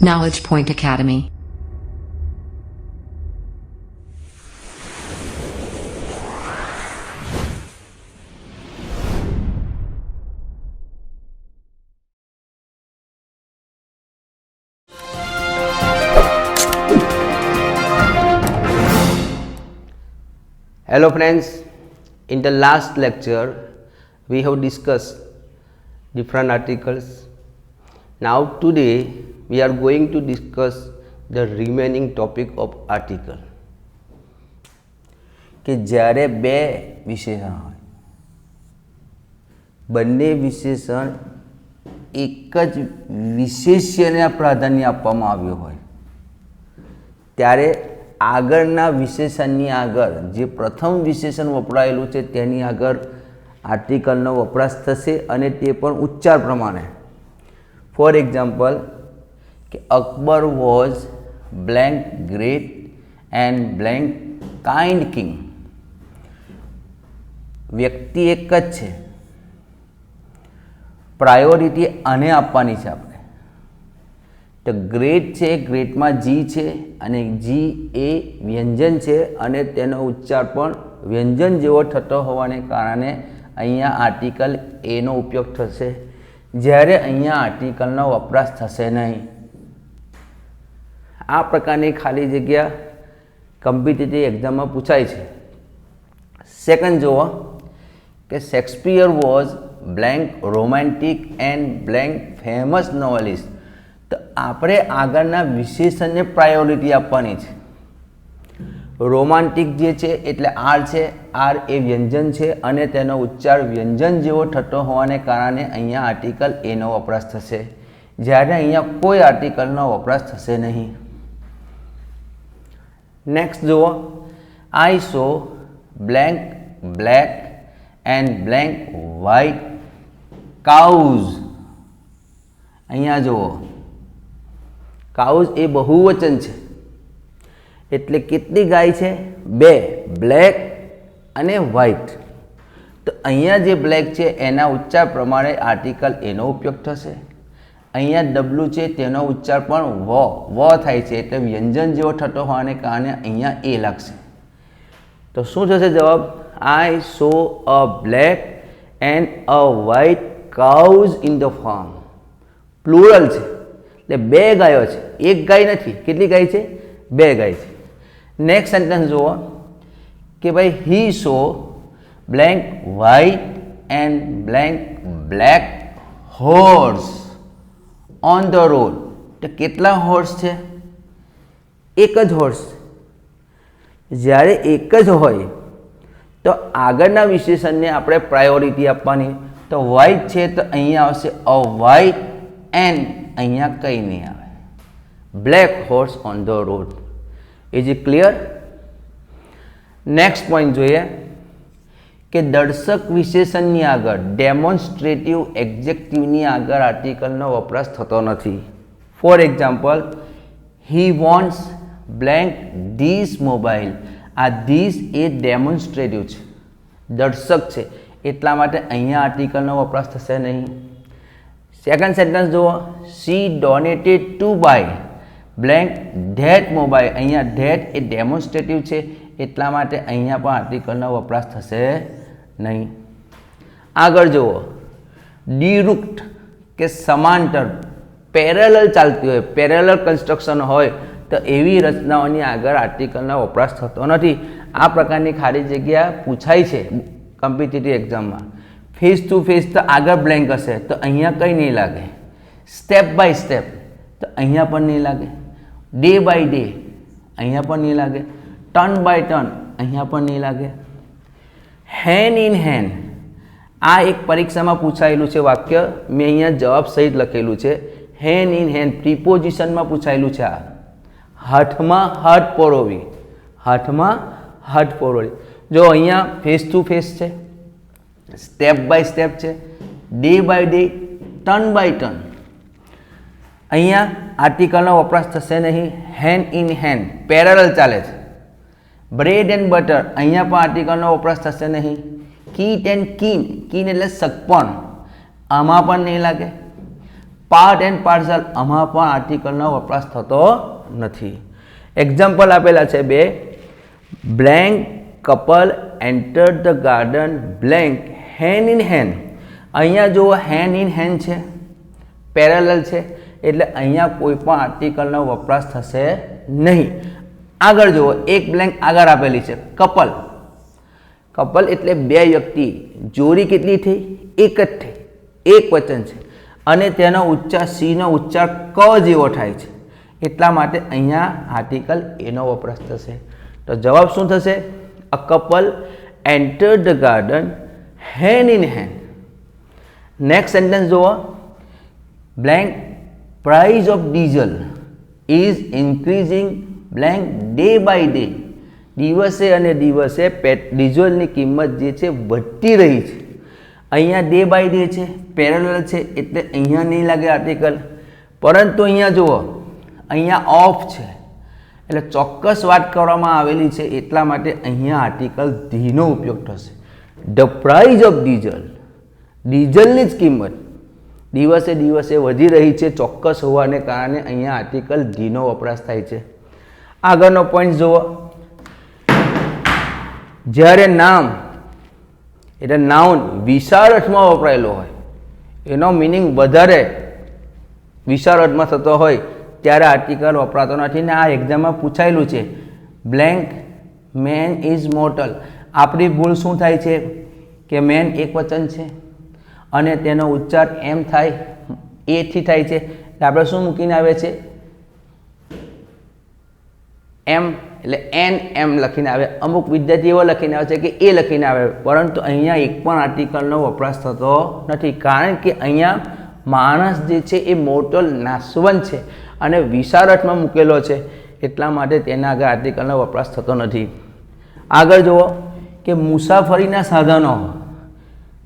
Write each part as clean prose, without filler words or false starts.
Knowledge Point Academy. Hello friends, in the last lecture we have discussed different articles. Now today we are going to discuss the remaining topic of article. કે જ્યારે બે વિશેષણ હોય, બંને વિશેષણ એક જ વિશેષ્યને પ્રાધાન્ય આપવામાં આવ્યું હોય ત્યારે આગળના વિશેષણની આગળ જે પ્રથમ વિશેષણ વપરાયેલું છે તેની આગળ આર્ટિકલનો વપરાશ થશે અને તે પણ ઉચ્ચાર પ્રમાણે. ફોર એક્ઝામ્પલ કે Akbar was blank great and blank kind king. વ્યક્તિ એક જ છે, પ્રાયોરિટી આને આપવાની છે આપણે. તો ગ્રેટ છે, ગ્રેટમાં જી છે અને જી એ વ્યંજન છે અને તેનો ઉચ્ચાર પણ વ્યંજન જેવો થતો હોવાને કારણે અહીંયા આર્ટિકલ એનો ઉપયોગ થશે, જ્યારે અહીંયા આર્ટિકલનો વપરાશ થશે નહીં. આ પ્રકારની ખાલી જગ્યા કોમ્પિટિટિવ એક્ઝામમાં પૂછાય છે. સેકન્ડ જુઓ કે Shakespeare was blank romantic and blank famous novelist. તો આપણે આગળના વિશેષણને પ્રાયોરિટી આપવાની છે. રોમાન્ટિક જે છે એટલે આર છે, આર એ વ્યંજન છે અને તેનો ઉચ્ચાર વ્યંજન જેવો થતો હોવાને કારણે અહીંયા આર્ટિકલ એનો વપરાશ થશે, જ્યારે અહીંયા કોઈ આર્ટિકલનો વપરાશ થશે નહીં. નેક્સ્ટ જુઓ, I saw blank black and blank white cows. અહીંયા જુઓ, કાઉઝ એ બહુવચન છે એટલે કેટલી ગાય છે? બે, બ્લેક અને વ્હાઇટ. તો અહીંયા જે બ્લેક છે એના ઉચ્ચાર પ્રમાણે આર્ટિકલ એનો ઉપયોગ થશે. અહીંયા ડબલ્યુ છે તેનો ઉચ્ચાર પણ વ થાય છે એટલે વ્યંજન જેવો થતો હોવાને કારણે અહીંયા એ લાગશે. તો શું થશે જવાબ? I saw a black and a white cows in the farm. Plural છે એટલે બે ગાયો છે, એક ગાય નથી. કેટલી ગાય છે? બે ગાય છે. નેક્સ્ટ સેન્ટેન્સ જુઓ કે ભાઈ he saw blank white and blank black horse on the road. તો કેટલા હોર્સ છે? એક જ હોર્સ. જ્યારે એક જ હોય તો આગળના વિશેષણને આપણે પ્રાયોરિટી આપવાની. તો વ્હાઇટ છે તો અહીંયા આવશે અ વ્હાઇટ એન્ડ અહીંયા કંઈ નહીં આવે. Black horse on the road. Is it clear? Next point જોઈએ કે દર્શક વિશેષણની આગળ ડેમોન્સ્ટ્રેટિવ એક્ઝેક્ટિવની આગળ આર્ટિકલનો વપરાશ થતો નથી. For example, he wants blank this mobile. આ ધીસ એ ડેમોન્સ્ટ્રેટિવ છે, દર્શક છે, એટલા માટે અહીંયા આર્ટિકલનો વપરાશ થશે નહીં. સેકન્ડ સેન્ટેન્સ જુઓ, she donated to buy blank that mobile. અહીંયા ધેટ એ ડેમોન્સ્ટ્રેટિવ છે એટલા માટે અહીંયા પણ આર્ટિકલનો વપરાશ થશે નહીં. આગળ જુઓ, ડિરુક્ટ કે સમાંતર પેરેલલ ચાલતી હોય, પેરેલલ કન્સ્ટ્રક્શન હોય તો એવી રચનાઓની આગળ આર્ટિકલનો વપરાશ થતો નથી. આ પ્રકારની ખાલી જગ્યા પૂછાય છે કોમ્પિટિટિવ એક્ઝામમાં. ફેસ ટુ ફેસ તો આગળ બ્લેન્ક હશે તો અહીંયા કંઈ નહીં લાગે. સ્ટેપ બાય સ્ટેપ તો અહીંયા પણ નહીં લાગે. ડે બાય ડે અહીંયા પણ નહીં લાગે. ટર્ન બાય ટર્ન અહીંયા પણ નહીં લાગે. હેન્ડ ઇન હેન્ડ, આ એક પરીક્ષામાં પૂછાયેલું છે વાક્ય, મેં અહીંયા જવાબ સહિત લખેલું છે. હેન્ડ ઇન હેન્ડ પ્રિપોઝિશનમાં પૂછાયેલું છે. આ હાથમાં હાથ પરોવી, હાથમાં હાથ પરોવી. જો અહીંયા ફેસ ટુ ફેસ છે, સ્ટેપ બાય સ્ટેપ છે, day by day, turn by turn. અહીંયા આર્ટિકલનો વપરાશ થશે નહીં. હેન્ડ ઇન હેન્ડ પેરેલલ ચાલે છે. બ્રેડ એન્ડ બટર, અહીંયા પણ આર્ટિકલનો વપરાશ થશે નહીં. કીટ એન્ડ કીન, કીન એટલે સગપણ, આમાં પણ નહીં લાગે. પાર્ટ એન્ડ પાર્સલ આમાં પણ આર્ટિકલનો વપરાશ થતો નથી. એક્ઝામ્પલ આપેલા છે બે. Blank couple enter the garden blank hand in hand. અહીંયા જુઓ હેન્ડ ઇન હેન્ડ છે, પેરેલલ છે, એટલે અહીંયા કોઈ પણ આર્ટિકલનો વપરાશ થશે નહીં. આગળ જુઓ એક બ્લેન્ક આગળ આપેલી છે કપલ. કપલ એટલે બે વ્યક્તિ, જોડી કેટલી થઈ? એક જ થઈ, એક વચન છે અને તેનો ઉચ્ચાર સીનો ઉચ્ચાર ક જેવો થાય છે, એટલા માટે અહીંયા આર્ટિકલ એનો વપરાશ થશે. તો જવાબ શું થશે? A couple enter the garden hand in hand. Next sentence જુઓ. Blank price of diesel is increasing blank day by day. દિવસે અને દિવસે ડીઝલની કિંમત જે છે વધતી રહી છે. અહીંયા ડે બાય ડે છે, પેરેલલ છે, એટલે અહીંયા નહીં લાગે આર્ટિકલ. પરંતુ અહીંયા જુઓ, અહીંયા ઓફ છે એટલે ચોક્કસ વાત કરવામાં આવેલી છે, એટલા માટે અહીંયા આર્ટિકલ ધીનો ઉપયોગ થશે. ધ પ્રાઇઝ ઓફ ડીઝલ, ડીઝલની જ કિંમત દિવસે દિવસે વધી રહી છે, ચોક્કસ હોવાને કારણે અહીંયા આર્ટિકલ ધીનો વપરાશ થાય છે. આગળનો પોઈન્ટ જુઓ. જ્યારે નામ એટલે નાઉન વિશાળ અર્થમાં વપરાયેલો હોય, એનો મિનિંગ વધારે વિશાળ અર્થમાં થતો હોય ત્યારે આર્ટિકલ વપરાતો નથી. ને આ એક્ઝામમાં પૂછાયેલું છે બ્લેન્ક મેન ઇઝ મોર્ટલ. આપણી ભૂલ શું થાય છે કે મેન એક વચન છે અને તેનો ઉચ્ચાર એમ થાય, એથી થાય છે, આપણે શું મૂકીને આવે છે? એમ એટલે એન એમ લખીને આવે. અમુક વિદ્યાર્થી એવો લખીને આવે છે કે એ લખીને આવે, પરંતુ અહીંયા એક પણ આર્ટિકલનો વપરાશ થતો નથી, કારણ કે અહીંયા માણસ જે છે એ મોર્ટલ નાશવંત છે અને વિશાળ અર્થમાં મૂકેલો છે, એટલા માટે તેના આગળ આર્ટિકલનો વપરાશ થતો નથી. આગળ જુઓ કે મુસાફરીના સાધનો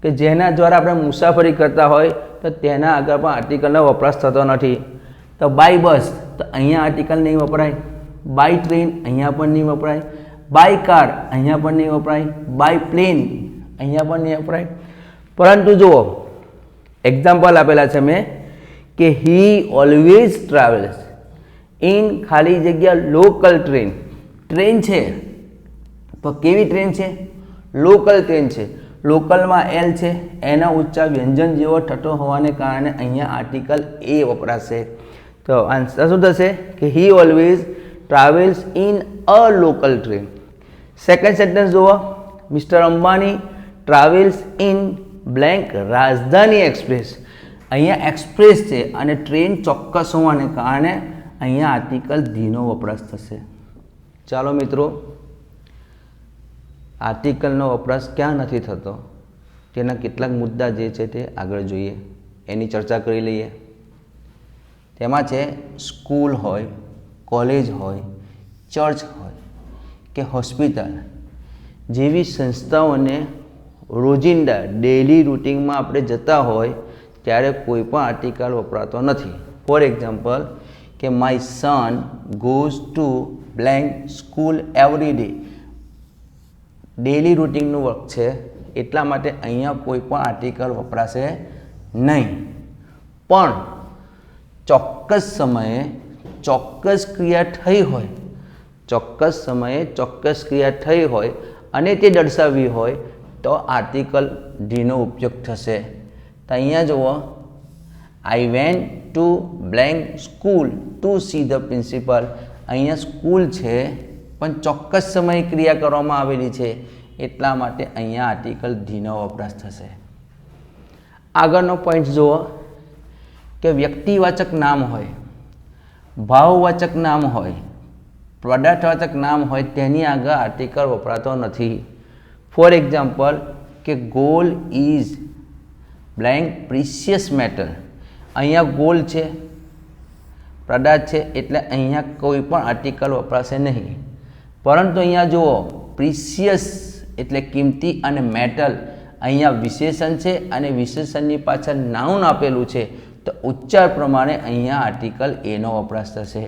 કે જેના દ્વારા આપણે મુસાફરી કરતા હોય તો તેના આગળ પણ આર્ટિકલનો વપરાશ થતો નથી. તો બાય બસ, તો અહીંયા આર્ટિકલ નહીં વપરાય. બાય ટ્રેન અહીંયા પણ નહીં વપરાય. બાય કાર અહીંયા પણ નહીં વપરાય. બાય પ્લેન અહીંયા પણ નહીં વપરાય. પરંતુ જુઓ એક્ઝામ્પલ આપેલા છે મેં કે હી ઓલવેઝ ટ્રાવેલ્સ ઇન ખાલી જગ્યા લોકલ ટ્રેન. ટ્રેન છે તો કેવી ટ્રેન છે? લોકલ ટ્રેન છે. લોકલમાં એલ છે, એના ઉચ્ચાર વ્યંજન જેવો થતો હોવાને કારણે અહીંયા આર્ટિકલ એ વપરાશે. તો આન્સર શું થશે કે he always travels in a local train. Second sentence જુઓ. Mister Ambani travels in blank Rajdhani express. અહીંયા એક્સપ્રેસ છે અને ટ્રેન ચોક્કસ હોવાને કારણે અહીંયા આર્ટિકલ ધીનો વપરાશ થશે. ચાલો મિત્રો, આર્ટિકલનો વપરાશ ક્યાં નથી થતો તેના કેટલાક મુદ્દા જે છે તે આગળ જોઈએ, એની ચર્ચા કરી લઈએ. તેમાં છે સ્કૂલ હોય, કોલેજ હોય, ચર્ચ હોય કે હોસ્પિટલ જેવી સંસ્થાઓને રોજિંદા ડેલી રૂટિનમાં આપણે જતા હોય ત્યારે કોઈ પણ આર્ટિકલ વપરાતો નથી. ફોર એક્ઝામ્પલ કે my son goes to blank school every day. Daily રૂટિનનું વર્ક છે, એટલા માટે અહીંયા કોઈ પણ આર્ટિકલ વપરાશે નહીં. પણ ચોક્કસ સમયે ચોક્કસ ક્રિયા થઈ હોય, ચોક્કસ સમયે ચોક્કસ ક્રિયા થઈ હોય અને તે દર્શાવવી હોય તો આર્ટિકલ ધીનો ઉપયોગ થશે. તો અહીંયા જુઓ, I went to blank school to see the principal. અહીંયા સ્કૂલ છે પણ ચોક્કસ સમયે ક્રિયા કરવામાં આવેલી છે, એટલા માટે અહીંયા આર્ટિકલ ધીનો વપરાશ થશે. આગળનો પોઈન્ટ જુઓ કે વ્યક્તિવાચક નામ હોય, ભાવવાચક નામ હોય, પદાર્થવાચક નામ હોય, તેની આગળ આર્ટિકલ વપરાતો નથી. ફોર એક્ઝામ્પલ કે gold is blank precious metal. અહીંયા ગોલ્ડ છે, પદાર્થ છે, એટલે અહીંયા કોઈ પણ આર્ટિકલ વપરાશે નહીં. પરંતુ અહીંયા જુઓ, પ્રિશિયસ એટલે કિંમતી અને મેટલ અહીંયા વિશેષણ છે અને વિશેષણની પાછળ નાઉન આપેલું છે, તો ઉચ્ચાર પ્રમાણે અહીંયા આર્ટિકલ એનો વપરાશ થશે.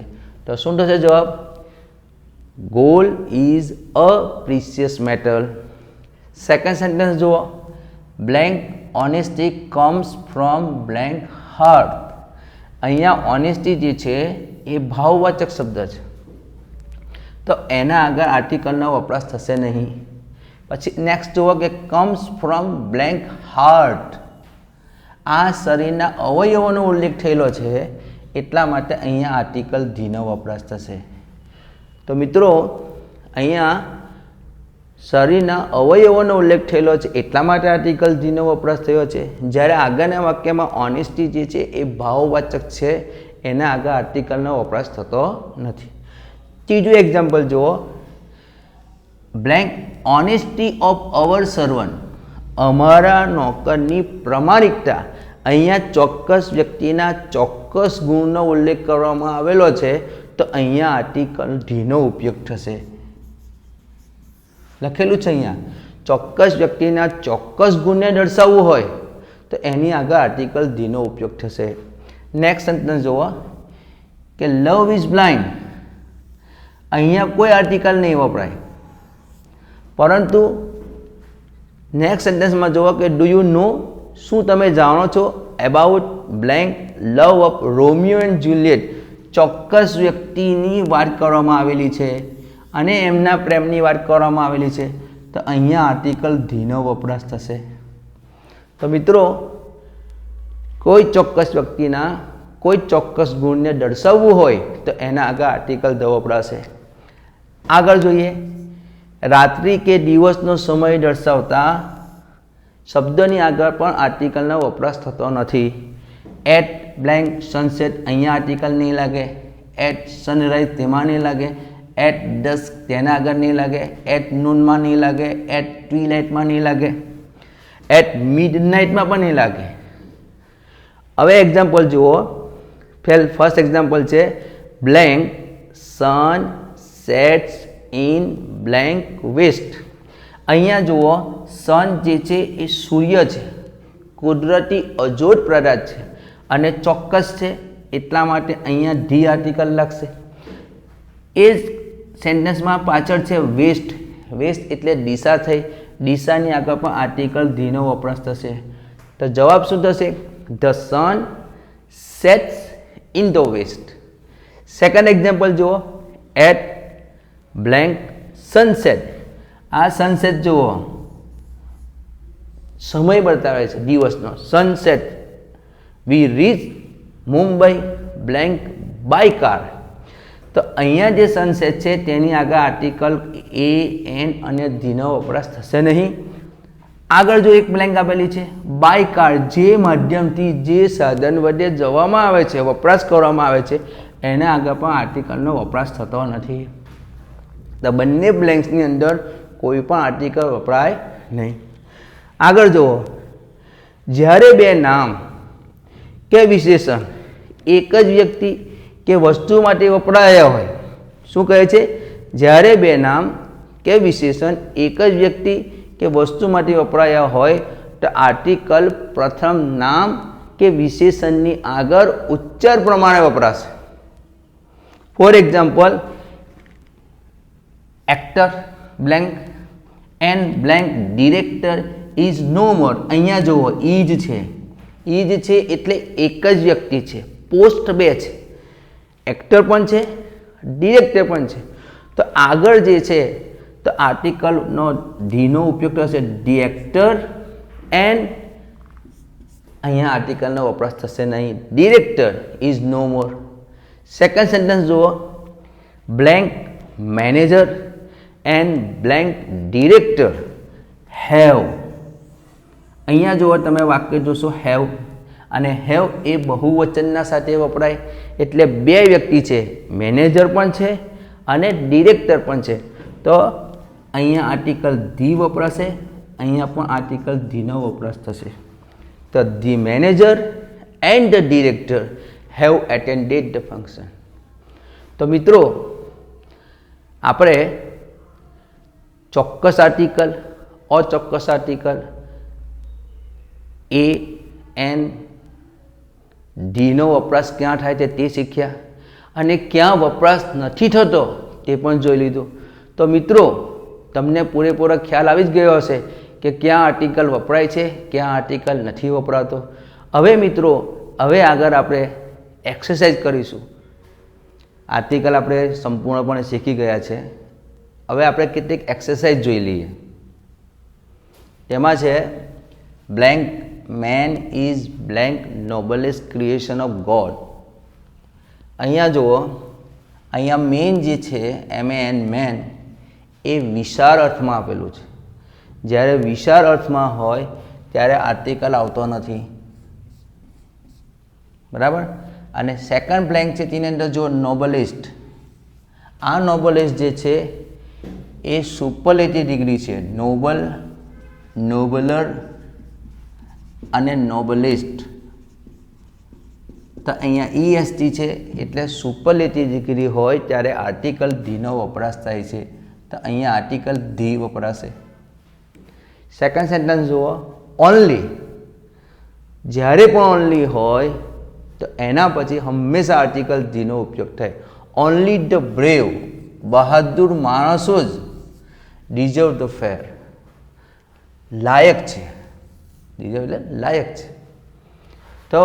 તો શું થશે જવાબ? Gold is a precious metal. Second sentence જુઓ, blank honesty comes from blank heart. અહીંયા ઓનેસ્ટી જે છે એ ભાવવાચક શબ્દ છે, તો એના આગળ આર્ટિકલનો વપરાશ થશે નહીં. પછી નેક્સ્ટ જુઓ કે કમ્સ ફ્રોમ બ્લેન્ક હાર્ટ. આ શરીરના અવયવોનો ઉલ્લેખ થયેલો છે એટલા માટે અહીંયા આર્ટિકલ ધીનો વપરાશ થશે. તો મિત્રો અહીંયા શરીરના અવયવોનો ઉલ્લેખ થયેલો છે એટલા માટે આર્ટિકલ ધીનો વપરાશ થયો છે. જ્યારે આગળના વાક્યમાં ઓનેસ્ટી જે છે એ ભાવવાચક છે, એના આગળ આર્ટિકલનો વપરાશ થતો નથી. ત્રીજું એક્ઝામ્પલ જુઓ, blank honesty of our servant. અમારા નોકરની પ્રમાણિકતા. અહીંયા ચોક્કસ વ્યક્તિના ચોક્કસ ગુણનો ઉલ્લેખ કરવામાં આવેલો છે, તો અહીંયા આર્ટિકલ ધીનો ઉપયોગ થશે. લખેલું છે અહીંયા ચોક્કસ વ્યક્તિના ચોક્કસ ગુણને દર્શાવવું હોય તો એની આગળ આર્ટિકલ ધીનો ઉપયોગ થશે. નેક્સ્ટ સેન્ટેન્સ જુઓ કે લવ ઇઝ બ્લાઇન્ડ. અહીંયા કોઈ આર્ટિકલ નહીં વપરાય, પરંતુ નેક્સ્ટ સેન્ટેન્સમાં જુઓ કે ડુ યુ નો. શું તમે જાણો છો about blank love of Romeo and Juliet. ચોક્કસ વ્યક્તિની વાત કરવામાં આવેલી છે અને એમના પ્રેમની વાત કરવામાં આવેલી છે, તો અહીંયા આર્ટિકલ ધીનો વપરાશ થશે. તો મિત્રો કોઈ ચોક્કસ વ્યક્તિના કોઈ ચોક્કસ ગુણને દર્શાવવું હોય તો એના આગળ આર્ટિકલ ધ વપરાશે. આગળ જોઈએ, રાત્રિ કે દિવસનો સમય દર્શાવતા શબ્દની આગળ પણ આર્ટિકલનો વપરાશ થતો નથી. એટ બ્લેન્ક સનસેટ અહીંયા આર્ટિકલ નહીં લાગે, એટ સનરાઈઝ તેમાં નહીં લાગે, એટ ડસ્ક તેના આગળ નહીં લાગે, એટ નૂનમાં નહીં લાગે, એટ ટ્વીલાઇટમાં નહીં લાગે, એટ મિડનાઇટમાં પણ નહીં લાગે. હવે એક્ઝામ્પલ જુઓ. ફર્સ્ટ એક્ઝામ્પલ છે blank sun sets in blank west. અહીંયા જુઓ, સન જે છે એ સૂર્ય છે, કુદરતી અજોડ પદાર્થ છે અને ચોક્કસ છે, એટલા માટે અહીંયા ધી આર્ટિકલ લાગશે. એ જ સેન્ટેન્સમાં પાછળ છે વેસ્ટ. વેસ્ટ એટલે દિશા થઈ, દિશાની આગળ પણ આર્ટિકલ ધીનો વપરાશ થશે. તો જવાબ શું થશે? The sun sets in the west. Second example જુઓ, એટ બ્લેન્ક સનસેટ. આ સનસેટ જુઓ, સમય બતાવે છે દિવસનો. Sunset we reach Mumbai blank by car. તો અહીંયા જે સનસેટ છે તેની આગળ આર્ટિકલ એ એન અને ધીનો વપરાશ થશે નહીં. આગળ જો એક બ્લેન્ક આપેલી છે બાય કાર, જે માધ્યમથી જે સાધન વડે જવામાં આવે છે, વપરાશ કરવામાં આવે છે, એના આગળ પણ આર્ટિકલનો વપરાશ થતો નથી. તો બંને બ્લેન્ક્સની અંદર કોઈ પણ આર્ટિકલ વપરાય નહીં. આગળ જુઓ, જ્યારે બે નામ કે વિશેષણ એક જ વ્યક્તિ કે વસ્તુ માટે વપરાયા હોય. શું કહે છે? જ્યારે બે નામ કે વિશેષણ એક જ વ્યક્તિ કે વસ્તુ માટે વપરાયા હોય તો આર્ટિકલ પ્રથમ નામ કે વિશેષણની આગળ ઉચ્ચાર પ્રમાણે વપરાશે. For example, actor blank and blank director is no more. અહીંયા જુઓ, ઇઝ છે. ઇઝ છે એટલે એક જ વ્યક્તિ છે, પોસ્ટ બે છે, એક્ટર પણ છે, ડિરેક્ટર પણ છે. તો આગળ જે છે તો આર્ટિકલનો ધીનો ઉપયોગ થશે ડિરેક્ટર એન્ડ. અહીંયા આર્ટિકલનો વપરાશ થશે નહીં. Director is no more. Second sentence જુઓ, blank manager and blank director have. અહીંયા જુઓ, તમે વાક્ય જોશો હેવ, અને હેવ એ બહુવચનના સાથે વપરાય એટલે બે વ્યક્તિ છે, મેનેજર પણ છે અને ડિરેક્ટર પણ છે. તો અહીંયા આર્ટિકલ ધી વપરાશે, અહીંયા પણ આર્ટિકલ ધીનો વપરાશ થશે. તો the manager and the director have attended the function. તો મિત્રો, આપણે ચોક્કસ આર્ટિકલ, અચોક્કસ આર્ટિકલ, એ એન ડીનો વપરાશ ક્યાં થાય છે તે શીખ્યા, અને ક્યાં વપરાશ નથી થતો તે પણ જોઈ લીધું. તો મિત્રો, તમને પૂરેપૂરો ખ્યાલ આવી જ ગયો હશે કે ક્યાં આર્ટિકલ વપરાય છે, ક્યાં આર્ટિકલ નથી વપરાતો. હવે મિત્રો, હવે આગળ આપણે એક્સરસાઇઝ કરીશું. આર્ટિકલ આપણે સંપૂર્ણપણે શીખી ગયા છે. હવે આપણે કેટલીક એક્સરસાઇઝ જોઈ લઈએ. તેમાં છે blank man is blank noblest creation of God. અહીંયા જુઓ, અહીંયા મેન જે છે MEN મેન એ વિશાળ અર્થમાં આપેલું છે. જ્યારે વિશાળ અર્થમાં હોય ત્યારે આર્ટિકલ આવતો નથી, બરાબર. અને સેકન્ડ બ્લેન્ક છે તેની અંદર જો નોબલેસ્ટ, આ નોબલેસ્ટ જે છે એ સુપરલેટિવ ડિગ્રી છે. નોબલ, નોબલર અને નોબલેસ્ટ. તો અહીંયા EST છે એટલે સુપરલેટિવ ડિગ્રી હોય ત્યારે આર્ટિકલ ધીનો વપરાશ થાય છે. તો અહીંયા આર્ટિકલ ધી વપરાશે. સેકન્ડ સેન્ટેન્સ જુઓ, ઓનલી. જ્યારે પણ ઓનલી હોય તો એના પછી હંમેશા આર્ટિકલ ધીનો ઉપયોગ થાય. ઓનલી ધ બ્રેવ, બહાદુર માણસો જ ડિઝર્વ ધ ફેર, લાયક છે. ડિઝર્વ એટલે લાયક છે. તો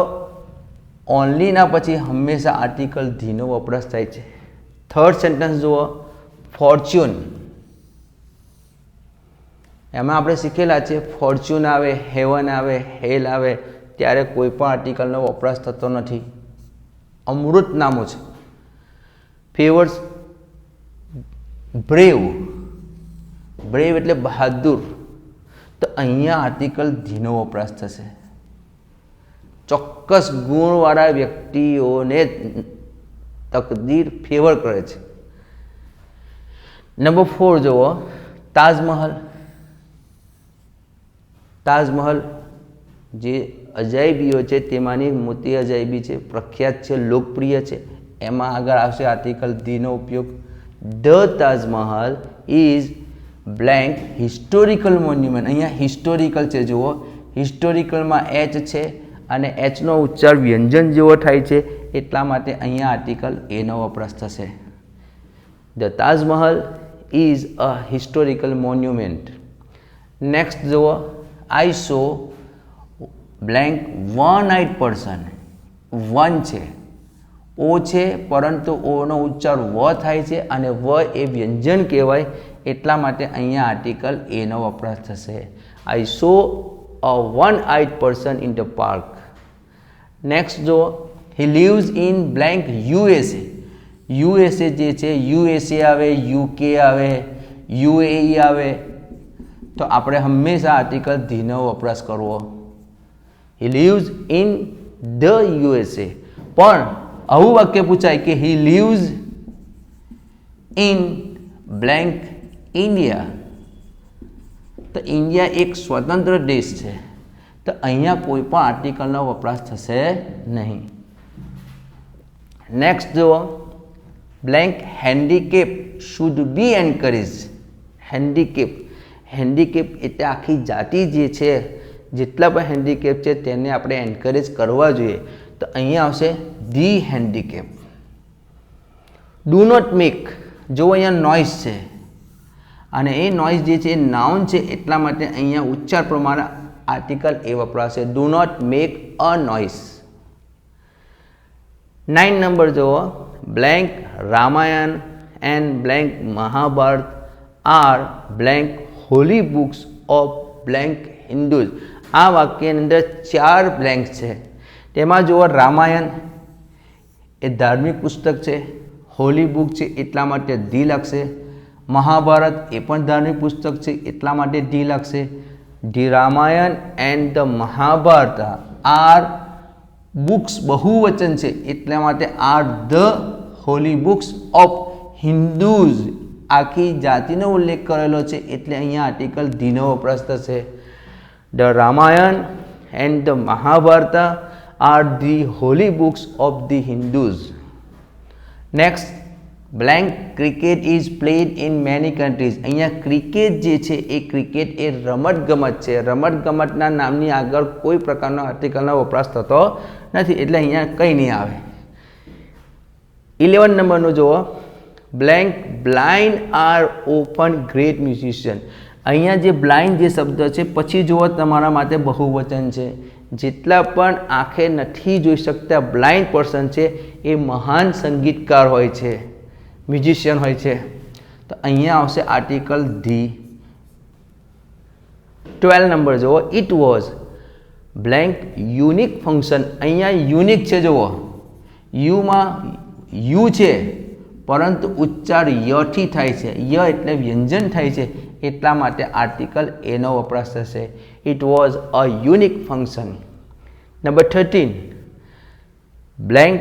ઓનલીના પછી હંમેશા આર્ટિકલ ધીનો વપરાશ થાય છે. થર્ડ સેન્ટેન્સ જુઓ, ફોર્ચ્યુન. એમાં આપણે શીખેલા છે ફોર્ચ્યુન આવે, હેવન આવે, હેલ આવે ત્યારે કોઈ પણ આર્ટિકલનો વપરાશ થતો નથી. અમૃત નામું છે. ફેવર્સ બ્રેવ, બ્રેવ એટલે બહાદુર. તો અહીંયા આર્ટિકલ ધીનો વપરાશ થશે. ચોક્કસ ગુણવાળા વ્યક્તિઓને તકદીર ફેવર કરે છે. નંબર 4 જુઓ, તાજમહલ. તાજમહલ જે અજાયબીઓ છે તેમાંની મોટી અજાયબી છે, પ્રખ્યાત છે, લોકપ્રિય છે. એમાં આગળ આવશે આર્ટિકલ ધીનો ઉપયોગ. The Taj Mahal is blank historical monument. અહીંયા હિસ્ટોરિકલ છે જુઓ, હિસ્ટોરિકલમાં H છે અને Hનો ઉચ્ચાર વ્યંજન જેવો થાય છે એટલા માટે અહીંયા આર્ટિકલ એનો વપરાશ થશે. The Taj Mahal is a historical monument. Next જુઓ, I saw blank one eyed person. One છે, ઓ છે પરંતુ ઓનો ઉચ્ચાર વ થાય છે અને વ એ વ્યંજન કહેવાય એટલા માટે અહીંયા આર્ટિકલ એનો વપરાશ થશે. I saw a one eyed person in the park. Next જો, he lives in blank USA. USA જે છે USA આવે, UK આવે, UAE આવે. તો આપણે હંમેશા આર્ટિકલ ધીનો વપરાશ કરવો. હી લીવ્સ ઇન ધ USA. પણ આવું વાક્ય પૂછાય કે હી લીવ્સ ઇન બ્લેન્ક ઇન્ડિયા. તો ઇન્ડિયા એક સ્વતંત્ર દેશ છે તો અહીંયા કોઈ પણ આર્ટિકલનો વપરાશ થશે નહીં. નેક્સ્ટ જુઓ, blank handicap should be encourage. Handicap, handicap એટલે આખી જાતિ જે છે, જેટલા પણ હેન્ડીકેપ છે તેને આપણે એન્કરેજ કરવા જોઈએ. તો અહીંયા આવશે the handicap. Do not make. જો અહીંયા નોઇઝ છે અને એ નોઇઝ જે છે એ નાઉન છે એટલા માટે અહીંયા ઉચ્ચાર પ્રમાણે આર્ટિકલ એ વપરાશે. Do not make a noise. 9 number જુઓ, blank Ramayan and blank Mahabharat are blank holy books of blank Hindus. આ વાક્યની અંદર 4 બ્લેન્ક છે. તેમાં જુઓ, રામાયણ એ ધાર્મિક પુસ્તક છે, હોલી બુક છે એટલા માટે ધી લાગશે. મહાભારત એ પણ ધાર્મિક પુસ્તક છે એટલા માટે ધી લાગશે. The Ramayan and the Mahabharat are books બહુવચન છે એટલા માટે are the holy books of Hindus. આખી જાતિનો ઉલ્લેખ કરેલો છે એટલે અહીંયા આર્ટિકલ ધીનો વપરાશ થશે. The Ramayan and the Mahabharat are the holy books of the Hindus. Next, blank cricket is played in many countries. અહીંયા ક્રિકેટ જે છે એ ક્રિકેટ એ રમતગમત છે. રમતગમતના નામની આગળ કોઈ પ્રકારનો આર્ટિકલનો વપરાશ થતો નથી એટલે અહીંયા કંઈ નહીં આવે. 11 નંબરનું જુઓ, blank blind are open great musician. અહીંયા જે બ્લાઇન્ડ જે શબ્દ છે પછી જુઓ તમારા માટે બહુવચન છે. જેટલા પણ આંખે નથી જોઈ શકતા બ્લાઇન્ડ પર્સન છે એ મહાન સંગીતકાર હોય છે, મ્યુઝિશિયન હોય છે. તો અહીંયા આવશે આર્ટિકલ ધી. 12 નંબર જુઓ, it was blank unique function. અહીંયા યુનિક છે જુઓ, યુમાં યુ છે પરંતુ ઉચ્ચાર યથી થાય છે, ય એટલે વ્યંજન થાય છે, એટલા માટે આર્ટિકલ એનો વપરાશ થશે. It was a unique function. Number 13, blank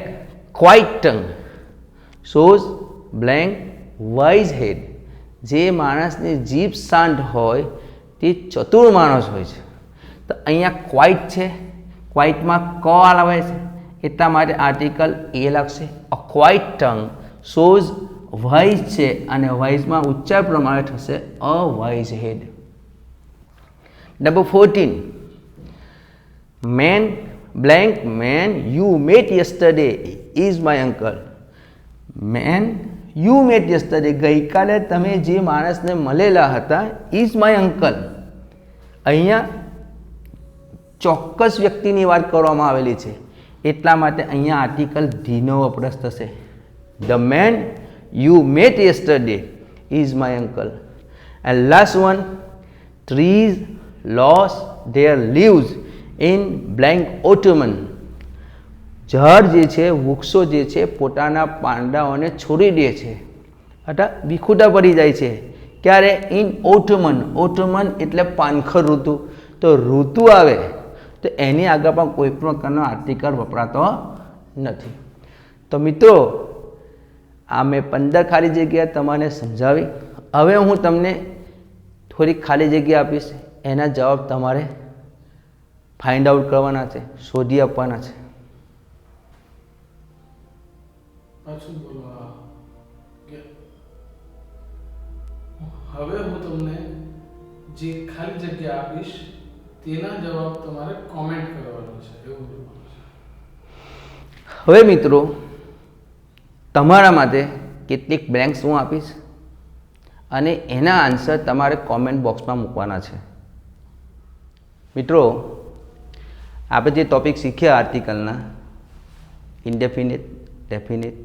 quiet tongue shows blank wise head. જે માણસની જીભ શાંત હોય તે ચતુર માણસ હોય છે. તો અહીંયા ક્વાઇટ છે, ક્વાઇટમાં ક આવે છે એટલા માટે આર્ટિકલ એ લાગશે. A quiet tongue shows wise છે અને વાઇઝમાં ઉચ્ચાર પ્રમાણે થશે a wise head. Number 14, man blank man you met yesterday is my uncle. Man you met yesterday, ગઈકાલે તમે જે માણસને મળેલા હતા, ઇઝ માય અંકલ. અહીંયા ચોક્કસ વ્યક્તિની વાત કરવામાં આવેલી છે એટલા માટે અહીંયા આર્ટિકલ ધીનો વપરાશ થશે. The man you met yesterday is my uncle. And last one, trees lose their leaves in blank autumn. ઝાડ જે છે, વૃક્ષો જે છે પોતાના પાંદડાઓને છોડી દે છે અથવા વિખૂટા પડી જાય છે. ક્યારે? ઇન ઓટોમન. ઓટોમન એટલે પાનખર ઋતુ. તો ઋતુ આવે તો એની આગળ પણ કોઈ પણ પ્રકારનો આર્ટિકલ વપરાતો નથી. તો મિત્રો, આ મેં 15 ખાલી જગ્યા તમારે સમજાવી. હવે હું તમને થોડીક ખાલી જગ્યા આપીશ, એના જવાબ તમારે ફાઇન્ડ આઉટ કરવાના છે, શોધી આપવાના છે. હવે હું તમને જે ખાલી જગ્યા આપીશ તેના જવાબ તમારે કોમેન્ટ કરવાનો છે, એવું બોલવાનું છે. હવે મિત્રો, તમારા માટે કેટલીક બ્લેન્ક્સ હું આપીશ અને એના આન્સર તમારે કોમેન્ટ બોક્સમાં મૂકવાના છે. મિત્રો, આપણે જે ટોપિક શીખ્યા આર્ટિકલના, ઇન્ડેફિનિટ, ડેફિનિટ,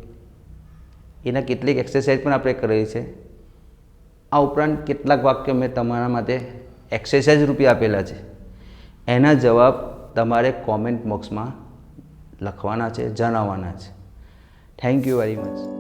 એના કેટલીક એક્સરસાઇઝ પણ આપણે કરેલી છે. આ ઉપરાંત કેટલાક વાક્યો મેં તમારા માટે એક્સરસાઇઝ રૂપે આપેલા છે. એના જવાબ તમારે કોમેન્ટ બોક્સમાં લખવાના છે, જણાવવાના છે. Thank you very much.